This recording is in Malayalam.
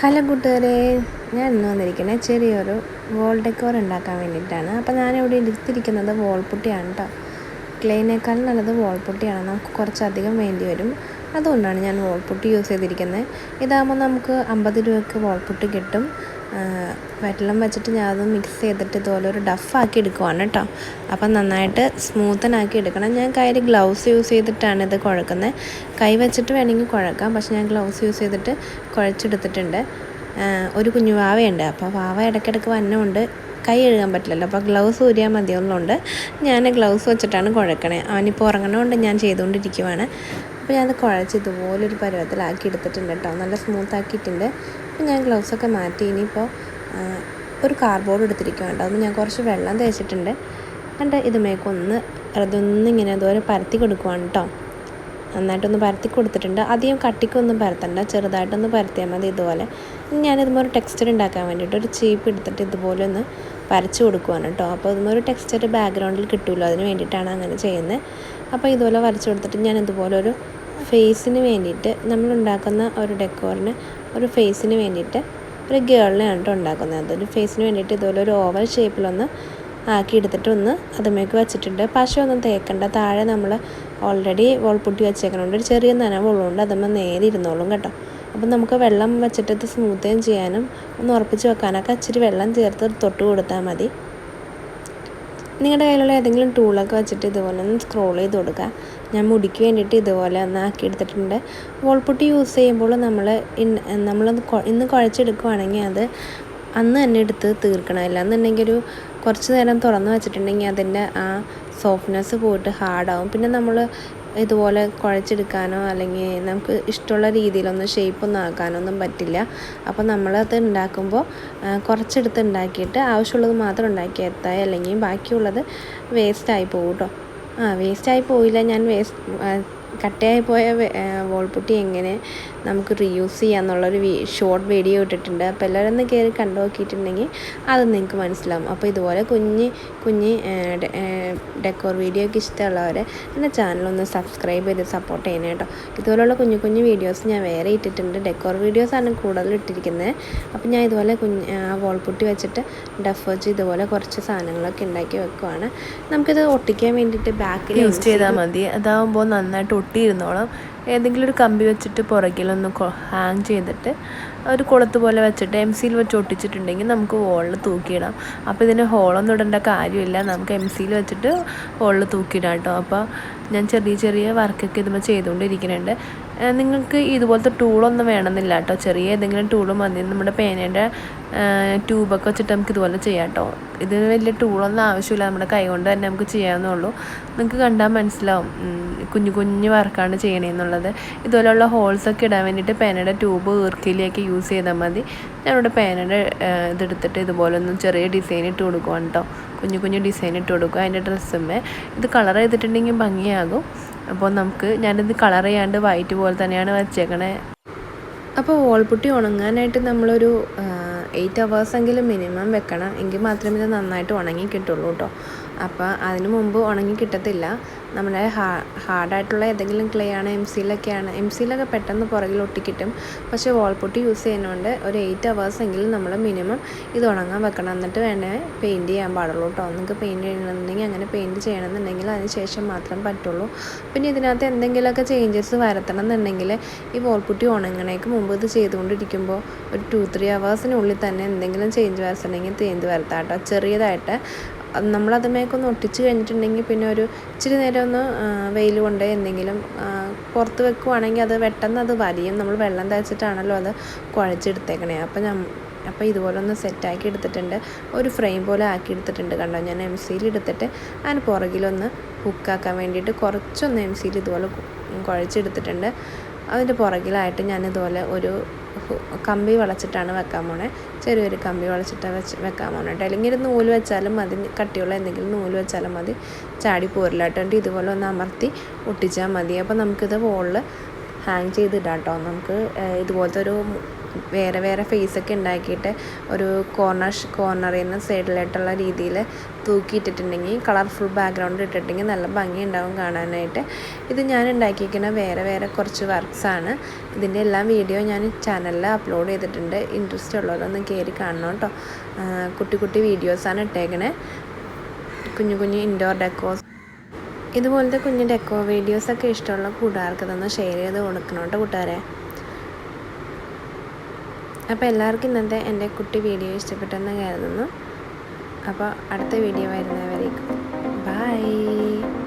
ഹലോ കൂട്ടുകാരെ, ഞാൻ ഇന്ന് വന്നിരിക്കുന്നത് ചെറിയൊരു വോൾ ഡെക്കോർ ഉണ്ടാക്കാൻ വേണ്ടിയിട്ടാണ്. അപ്പോൾ ഞാനിവിടെ എടുത്തിരിക്കുന്നത് വോൾപുട്ടിയാണ് കേട്ടോ. ക്ലേനേക്കാൾ നല്ലത് വോൾപുട്ടിയാണ്, നമുക്ക് കുറച്ചധികം വേണ്ടി വരും. അതുകൊണ്ടാണ് ഞാൻ വോൾപുട്ടി യൂസ് ചെയ്തിരിക്കുന്നത്. ഇതാകുമ്പോൾ നമുക്ക് 50 രൂപയ്ക്ക് വോൾപുട്ടി കിട്ടും. വെള്ളം വെച്ചിട്ട് ഞാൻ അത് മിക്സ് ചെയ്തിട്ട് ഇതുപോലെ ഒരു ഡഫാക്കി എടുക്കുവാണ് കേട്ടോ. അപ്പം നന്നായിട്ട് സ്മൂത്തനാക്കി എടുക്കണം. ഞാൻ കയ്യിൽ ഗ്ലൗസ് യൂസ് ചെയ്തിട്ടാണ് ഇത് കുഴക്കുന്നത്. കൈ വെച്ചിട്ട് വേണമെങ്കിൽ കുഴക്കാം, പക്ഷെ ഞാൻ ഗ്ലൗസ് യൂസ് ചെയ്തിട്ട് കുഴച്ചെടുത്തിട്ടുണ്ട്. ഒരു കുഞ്ഞു വാവയുണ്ട്, അപ്പോൾ വാവ ഇടയ്ക്കിടയ്ക്ക് വന്നതുകൊണ്ട് കൈ കഴുകാൻ പറ്റില്ലല്ലോ, അപ്പോൾ ഗ്ലൗസ് ഊരിയാൽ മതിയുള്ളതുകൊണ്ട് ഞാൻ ഗ്ലൗസ് വെച്ചിട്ടാണ് കുഴക്കണേ. അവനിപ്പോൾ ഉറങ്ങണതുകൊണ്ട് ഞാൻ ചെയ്തുകൊണ്ടിരിക്കുവാണ്. അപ്പോൾ ഞാനത് കുഴച്ച് ഇതുപോലൊരു പരുവത്തിലാക്കി എടുത്തിട്ടുണ്ട് കേട്ടോ. നല്ല സ്മൂത്താക്കിയിട്ടുണ്ട്. അപ്പോൾ ഞാൻ ഗ്ലൗസൊക്കെ മാറ്റി ഇനിയിപ്പോൾ ഒരു കാർഡ്ബോർഡ് എടുത്തിരിക്കുകയാണ്. അതൊന്ന് ഞാൻ കുറച്ച് വെള്ളം തേച്ചിട്ടുണ്ട്. എന്നിട്ട് ഇതുമേക്കൊന്ന് അതൊന്നിങ്ങനെ അതുപോലെ പരത്തി കൊടുക്കുവാണ് കേട്ടോ. നന്നായിട്ടൊന്ന് പരത്തി കൊടുത്തിട്ടുണ്ട്. അധികം കട്ടിക്കൊന്നും പരത്തണ്ട, ചെറുതായിട്ടൊന്ന് പരത്തിയാൽ മതി. ഇതുപോലെ ഞാനിതുപോലെ ഒരു ടെക്സ്ചർ ഉണ്ടാക്കാൻ വേണ്ടിയിട്ട് ഒരു ചീപ്പ് എടുത്തിട്ട് ഇതുപോലെ ഒന്ന് വരച്ച് കൊടുക്കുവാണ് കേട്ടോ. അപ്പോൾ ഇതുപോലെ ഒരു ടെക്സ്ചർ ബാക്ക്ഗ്രൗണ്ടിൽ കിട്ടുമല്ലോ, അതിന് വേണ്ടിയിട്ടാണ് അങ്ങനെ ചെയ്യുന്നത്. അപ്പോൾ ഇതുപോലെ വരച്ച് കൊടുത്തിട്ട് ഞാൻ ഇതുപോലെ ഒരു ഫേസിന് വേണ്ടിയിട്ട് നമ്മളുണ്ടാക്കുന്ന ഒരു ഡെക്കോറിന് ഒരു ഫേസിന് വേണ്ടിയിട്ട് ഒരു ഗേളിനെയാണ് കേട്ടോ ഉണ്ടാക്കുന്നത്. അതൊരു ഫേസിന് വേണ്ടിയിട്ട് ഇതുപോലെ ഒരു ഓവൽ ഷേപ്പിലൊന്ന് ആക്കി എടുത്തിട്ട് ഒന്ന് അതുമേക്ക് വെച്ചിട്ടുണ്ട്. പശ ഒന്നും തേക്കണ്ട, താഴെ നമ്മൾ ഓൾറെഡി വോൾപുട്ടി വെച്ചേക്കണോണ്ട് ഒരു ചെറിയ നനവുള്ളതുകൊണ്ട് അതുമ്പോൾ നേരെ ഇരുന്നോളും കേട്ടോ. അപ്പം നമുക്ക് വെള്ളം വെച്ചിട്ട് ഇത് സ്മൂത്തേം ചെയ്യാനും ഒന്ന് ഉറപ്പിച്ച് വെക്കാനൊക്കെ ഇച്ചിരി വെള്ളം ചേർത്ത് തൊട്ട് കൊടുത്താൽ മതി. നിങ്ങളുടെ കയ്യിലുള്ള ഏതെങ്കിലും ടൂളൊക്കെ വെച്ചിട്ട് ഇതുപോലെ ഒന്ന് സ്ക്രോൾ ചെയ്ത് കൊടുക്കുക. ഞാൻ മുടിക്ക് വേണ്ടിയിട്ട് ഇതുപോലെ ഒന്ന് ആക്കിയെടുത്തിട്ടുണ്ട്. വോൾപുട്ടി യൂസ് ചെയ്യുമ്പോൾ നമ്മളൊന്ന് ഇന്ന് കുഴച്ചെടുക്കുവാണെങ്കിൽ അത് അന്ന് തന്നെ എടുത്ത് തീർക്കണം. അല്ലാന്നുണ്ടെങ്കിൽ ഒരു കുറച്ച് നേരം തുറന്ന് വെച്ചിട്ടുണ്ടെങ്കിൽ അതിൻ്റെ ആ സോഫ്റ്റ്നെസ് പോയിട്ട് ഹാർഡാവും. പിന്നെ നമ്മൾ ഇതുപോലെ കുഴച്ചെടുക്കാനോ അല്ലെങ്കിൽ നമുക്ക് ഇഷ്ടമുള്ള രീതിയിലൊന്നും ഷേപ്പൊന്നും ആക്കാനൊന്നും പറ്റില്ല. അപ്പോൾ നമ്മളത് ഉണ്ടാക്കുമ്പോൾ കുറച്ചെടുത്ത് ഉണ്ടാക്കിയിട്ട് ആവശ്യമുള്ളത് മാത്രം ഉണ്ടാക്കിയെത്തായി, അല്ലെങ്കിൽ ബാക്കിയുള്ളത് വേസ്റ്റായി പോകും കേട്ടോ. വേസ്റ്റായി പോയില്ല, ഞാൻ കട്ടയായി പോയ വോൾപുട്ടി എങ്ങനെ നമുക്ക് റീയൂസ് ചെയ്യാമെന്നുള്ളൊരു ഷോർട്ട് വീഡിയോ ഇട്ടിട്ടുണ്ട്. അപ്പോൾ എല്ലാവരും ഒന്ന് കയറി കണ്ടു നോക്കിയിട്ടുണ്ടെങ്കിൽ അത് നിങ്ങൾക്ക് മനസ്സിലാവും. അപ്പോൾ ഇതുപോലെ കുഞ്ഞ് ഡെക്കോർ വീഡിയോ ഒക്കെ ഇഷ്ടമുള്ളവർ എൻ്റെ ചാനലൊന്ന് സബ്സ്ക്രൈബ് ചെയ്ത് സപ്പോർട്ട് ചെയ്യണം കേട്ടോ. ഇതുപോലുള്ള കുഞ്ഞു വീഡിയോസ് ഞാൻ വേറെ ഇട്ടിട്ടുണ്ട്. ഡെക്കോർ വീഡിയോസാണ് കൂടുതൽ ഇട്ടിരിക്കുന്നത്. അപ്പോൾ ഞാൻ ഇതുപോലെ വോൾപുട്ടി വെച്ചിട്ട് ഡഫ് വെച്ച് ഇതുപോലെ കുറച്ച് സാധനങ്ങളൊക്കെ ഉണ്ടാക്കി വെക്കുവാണ്. നമുക്കിത് ഒട്ടിക്കാൻ വേണ്ടിയിട്ട് ബാക്കിൽ യൂസ് ചെയ്താൽ മതി. അതാകുമ്പോൾ നന്നായിട്ട് ഒട്ടിയിരുന്നോളും. ഏതെങ്കിലും ഒരു കമ്പി വെച്ചിട്ട് പുറകിലൊന്ന് ഹാങ് ചെയ്തിട്ട് ഒരു കുളത്ത് പോലെ വെച്ചിട്ട് mseal വെച്ച് ഒട്ടിച്ചിട്ടുണ്ടെങ്കിൽ നമുക്ക് വോളിൽ തൂക്കിയിടാം. അപ്പോൾ ഇതിന് ഹോളൊന്നും ഇടേണ്ട കാര്യമില്ല, നമുക്ക് mseal വെച്ചിട്ട് വോളിൽ തൂക്കിയിടാം കേട്ടോ. അപ്പോൾ ഞാൻ ചെറിയ വർക്കൊക്കെ ഇതുമ്പോൾ ചെയ്തുകൊണ്ടിരിക്കുന്നുണ്ട്. നിങ്ങൾക്ക് ഇതുപോലത്തെ ടൂളൊന്നും വേണമെന്നില്ല കേട്ടോ, ചെറിയ ഏതെങ്കിലും ടൂള് മതി. നമ്മുടെ പേനയുടെ ട്യൂബൊക്കെ വെച്ചിട്ട് നമുക്ക് ഇതുപോലെ ചെയ്യാം കേട്ടോ. ഇതിന് വലിയ ടൂളൊന്നും ആവശ്യമില്ല, നമ്മുടെ കൈ കൊണ്ട് തന്നെ നമുക്ക് ചെയ്യാവുന്നുള്ളൂ. നിങ്ങൾക്ക് കണ്ടാൽ മനസ്സിലാവും കുഞ്ഞു വർക്കാണ് ചെയ്യണമെന്നുള്ളത്. ഇതുപോലെയുള്ള ഹോൾസൊക്കെ ഇടാൻ വേണ്ടിയിട്ട് പേനയുടെ ട്യൂബ് ഈർക്കിലേക്ക് യൂസ് ചെയ്താൽ മതി. ഞാനിവിടെ പേനയുടെ ഇതെടുത്തിട്ട് ഇതുപോലെ ഒന്ന് ചെറിയ ഡിസൈൻ ഇട്ട് കൊടുക്കുവാണ് കേട്ടോ. കുഞ്ഞു ഡിസൈൻ ഇട്ട് കൊടുക്കുക അതിൻ്റെ ഡ്രസ്സുമ്മേ. ഇത് കളർ ചെയ്തിട്ടുണ്ടെങ്കിൽ ഭംഗിയാകും. അപ്പോൾ ഞാനിത് കളർ ചെയ്യാണ്ട് വൈറ്റ് പോലെ തന്നെയാണ് വെച്ചേക്കണേ. അപ്പോൾ വോൾപുട്ടി ഉണങ്ങാനായിട്ട് നമ്മളൊരു 8 hours മിനിമം വെക്കണം, എങ്കിൽ മാത്രമേ ഇത് നന്നായിട്ട് ഉണങ്ങി കിട്ടുള്ളൂ കേട്ടോ. അപ്പോൾ അതിന് മുമ്പ് ഉണങ്ങി കിട്ടത്തില്ല. നമ്മുടെ ഹാർഡായിട്ടുള്ള ഏതെങ്കിലും ക്ലേ ആണ്, msealൊക്കെ പെട്ടെന്ന് പുറകിൽ ഒട്ടിക്കിട്ടും. പക്ഷേ വോൾപുട്ടി യൂസ് ചെയ്യുന്നതുകൊണ്ട് ഒരു 8 hours നമ്മൾ മിനിമം ഇത് ഉണങ്ങാൻ വെക്കണം. എന്നിട്ട് വേണേ പെയിൻറ്റ് ചെയ്യാൻ പാടുള്ളൂ കേട്ടോ. നിങ്ങൾക്ക് പെയിൻറ്റ് ചെയ്യണമെന്നുണ്ടെങ്കിൽ അങ്ങനെ പെയിൻറ്റ് ചെയ്യണമെന്നുണ്ടെങ്കിൽ അതിന് ശേഷം മാത്രം പറ്റുള്ളൂ. പിന്നെ ഇതിനകത്ത് എന്തെങ്കിലുമൊക്കെ ചേഞ്ചസ് വരുത്തണം എന്നുണ്ടെങ്കിൽ ഈ വോൾപുട്ടി ഉണങ്ങണേക്ക് മുമ്പ് ഇത് ചെയ്തുകൊണ്ടിരിക്കുമ്പോൾ ഒരു 2-3 hours തന്നെ എന്തെങ്കിലും ചേഞ്ച് വരുത്തണമെങ്കിൽ ചേഞ്ച് വരുത്താം കേട്ടോ. ചെറിയതായിട്ട് നമ്മളതുമേക്കൊന്ന് ഒട്ടിച്ച് കഴിഞ്ഞിട്ടുണ്ടെങ്കിൽ പിന്നെ ഒരു ഇച്ചിരി നേരം ഒന്ന് വെയിൽ കൊണ്ട് എന്തെങ്കിലും പുറത്ത് വെക്കുവാണെങ്കിൽ അത് പെട്ടെന്ന് അത് വലിയും. നമ്മൾ വെള്ളം തേച്ചിട്ടാണല്ലോ അത് കുഴച്ചെടുത്തേക്കണേ. അപ്പോൾ ഇതുപോലെ ഒന്ന് സെറ്റാക്കി എടുത്തിട്ടുണ്ട്. ഒരു ഫ്രെയിം പോലെ ആക്കി എടുത്തിട്ടുണ്ട് കണ്ടോ. ഞാൻ mseal എടുത്തിട്ട് അതിന് പുറകിലൊന്ന് ഹുക്കാക്കാൻ വേണ്ടിയിട്ട് കുറച്ചൊന്ന് mseal ഇതുപോലെ കുഴച്ചെടുത്തിട്ടുണ്ട്. അതിൻ്റെ പുറകിലായിട്ട് ഞാനിതുപോലെ ഒരു കമ്പി വളച്ചിട്ടാണ് വെക്കാൻ പോണേ. ചെറിയൊരു കമ്പി വളച്ചിട്ട് വെക്കാൻ പോണേ കേട്ടോ. അല്ലെങ്കിൽ ഒരു നൂല് വെച്ചാലും മതി, കട്ടിയുള്ള എന്തെങ്കിലും നൂല് വെച്ചാലും മതി, ചാടി പോരില്ലാട്ടോ. ഇതുപോലെ ഒന്ന് അമർത്തി ഒട്ടിച്ചാൽ മതി. അപ്പോൾ നമുക്കിത് വോളിൽ ഹാങ് ചെയ്തിടാം കേട്ടോ. നമുക്ക് ഇതുപോലത്തെ ഒരു വേറെ വേറെ ഫേസൊക്കെ ഉണ്ടാക്കിയിട്ട് ഒരു കോർണറിൽ നിന്ന് സൈഡിലായിട്ടുള്ള രീതിയിൽ തൂക്കിയിട്ടിട്ടുണ്ടെങ്കിൽ കളർഫുൾ ബാക്ക്ഗ്രൗണ്ട് ഇട്ടിട്ടുണ്ടെങ്കിൽ നല്ല ഭംഗി ഉണ്ടാവും കാണാനായിട്ട്. ഇത് ഞാൻ ഉണ്ടാക്കിയിരിക്കുന്ന വേറെ കുറച്ച് വർക്ക്സാണ്. ഇതിൻ്റെ എല്ലാം വീഡിയോ ഞാൻ ചാനലിൽ അപ്ലോഡ് ചെയ്തിട്ടുണ്ട്. ഇൻട്രസ്റ്റ് ഉള്ളവരൊന്ന് കയറി കാണണം കേട്ടോ. കുട്ടി വീഡിയോസാണ് ഇട്ടേക്കണേ. കുഞ്ഞു ഇൻഡോർ ഡെക്കോസ് ഇതുപോലത്തെ കുഞ്ഞു ഡെക്കോ വീഡിയോസൊക്കെ ഇഷ്ടമുള്ള കൂട്ടുകാർക്ക് തന്നെ ഷെയർ ചെയ്ത് കൊടുക്കണം കേട്ടോ കൂട്ടുകാരെ. അപ്പോൾ എല്ലാവർക്കും ഇന്നത്തെ എൻ്റെ കുട്ടി വീഡിയോ ഇഷ്ടപ്പെട്ടെന്ന് കരുതുന്നു. അപ്പോൾ അടുത്ത വീഡിയോ വരുന്നവരേക്കും ബൈ.